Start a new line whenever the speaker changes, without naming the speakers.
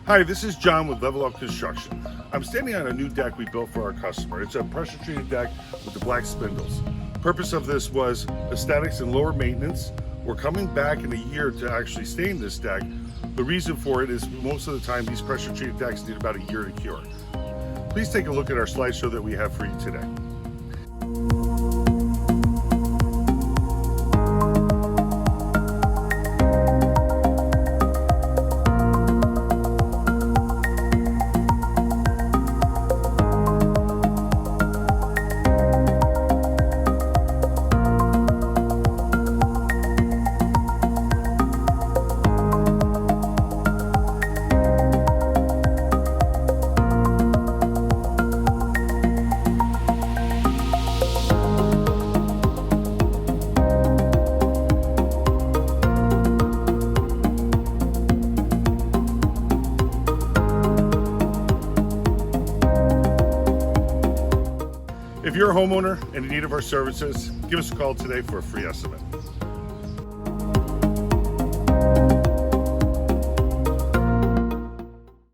Hi, this is John with Level Up Construction. I'm standing on a new deck we built for our customer. It's a pressure treated deck with the black spindles. Purpose of this was aesthetics and lower maintenance. We're coming back in a year to actually stain this deck. The reason for it is most of the time these pressure treated decks need about a year to cure. Please take a look at our slideshow that we have for you today. If you're a homeowner and in need of our services, give us a call today for a free estimate.